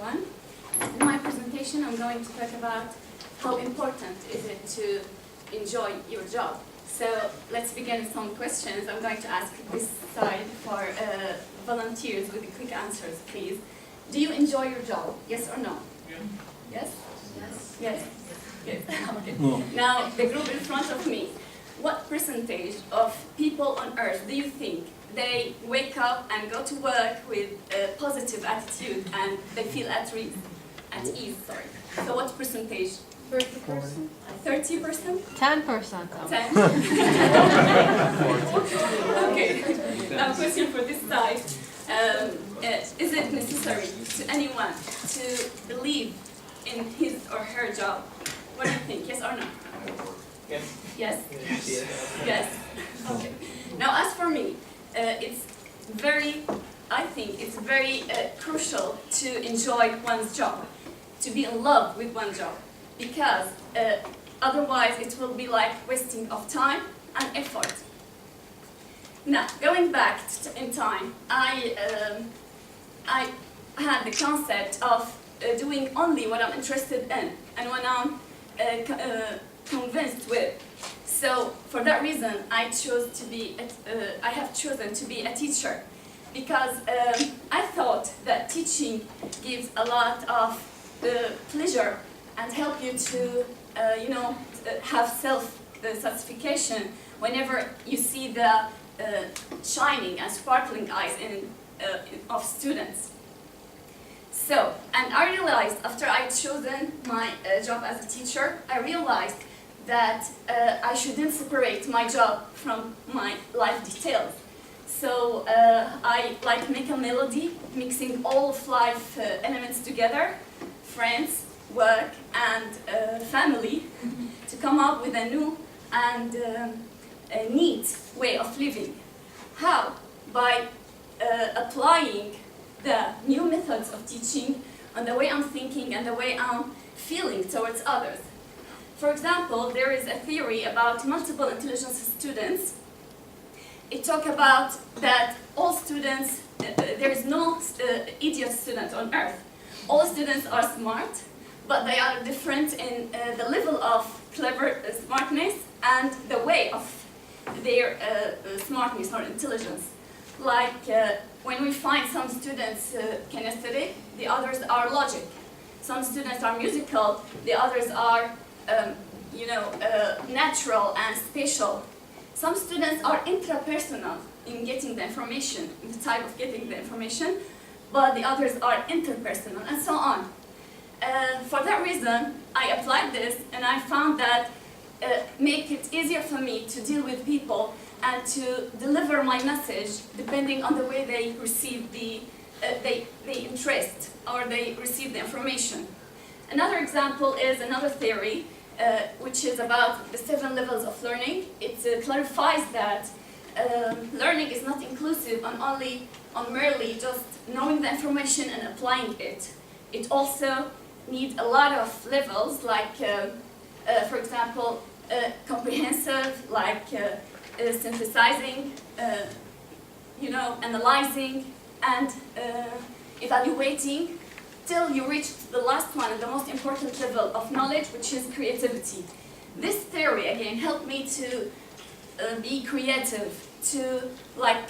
everyone. In my presentation, I'm going to talk about how important is it to enjoy your job. So let's begin with some questions. I'm going to ask this side for volunteers with quick answers, please. Do you enjoy your job? Yes or no? Yeah. Yes? Yes. Yes. Yes. Okay. No. Now, the group in front of me, what percentage of people on Earth do you think they wake up and go to work with a positive attitude and they feel at ease, sorry. So what percentage? 30%. 30%? 10%. 10? Okay. Now question for this side. Is it necessary to anyone to believe in his or her job? What do you think? Yes or no? Yes. Yes? Yes. Yes. Okay. Now, as for me, I think it's very crucial to enjoy one's job, to be in love with one's job, because otherwise it will be like wasting of time and effort. Now, going back in time, I had the concept of doing only what I'm interested in and what I'm convinced with. So for that reason, I have chosen to be a teacher, because I thought that teaching gives a lot of pleasure and help you to, have self-satisfaction whenever you see the shining and sparkling eyes of students. So, and I realized after I chosen my job as a teacher, I realized that I shouldn't separate my job from my life details. So I make a melody, mixing all of life elements together, friends, work, and family, to come up with a new and a neat way of living. How? By applying the new methods of teaching on the way I'm thinking and the way I'm feeling towards others. For example, there is a theory about multiple intelligence students. It talks about that all students, there is no idiot student on earth. All students are smart, but they are different in the level of smartness and the way of their smartness or intelligence. Like when we find some students kinesthetic, the others are logic. Some students are musical, the others are natural and spatial. Some students are intrapersonal in getting the information, in the type of getting the information, but the others are interpersonal, and so on. For that reason, I applied this, and I found that make it easier for me to deal with people and to deliver my message depending on the way they receive the interest or they receive the information. Another example is another theory, which is about the 7 levels of learning. It clarifies that learning is not inclusive on merely just knowing the information and applying it. It also needs a lot of levels, like, for example, comprehensive, like synthesizing, analyzing, and evaluating, till you reach the last one and the most important level of knowledge, which is creativity. This theory, again, helped me to be creative, to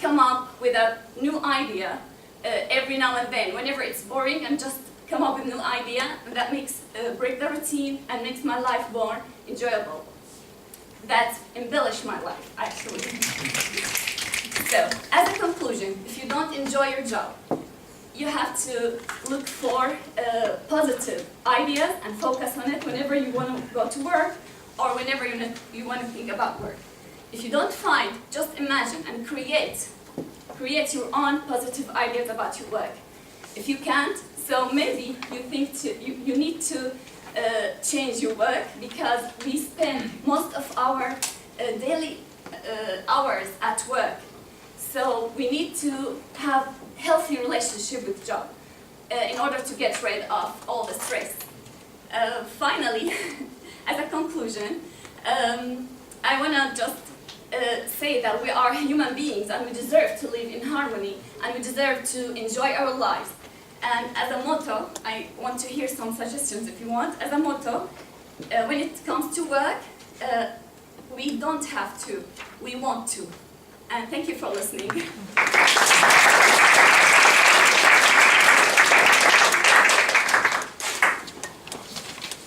come up with a new idea every now and then. Whenever it's boring, and just come up with a new idea, and that makes break the routine and makes my life more enjoyable. That embellished my life, actually. So, as a conclusion, if you don't enjoy your job, you have to look for positive ideas and focus on it whenever you want to go to work or whenever you want to think about work. If you don't find, just imagine and create your own positive ideas about your work. If you can't, so maybe you need to change your work, because we spend most of our daily hours at work. So we need to have healthy relationship with job in order to get rid of all the stress. Finally, as a conclusion, I want to just say that we are human beings and we deserve to live in harmony and we deserve to enjoy our lives. And as a motto, I want to hear some suggestions if you want. As a motto, when it comes to work, we don't have to, we want to. And thank you for listening.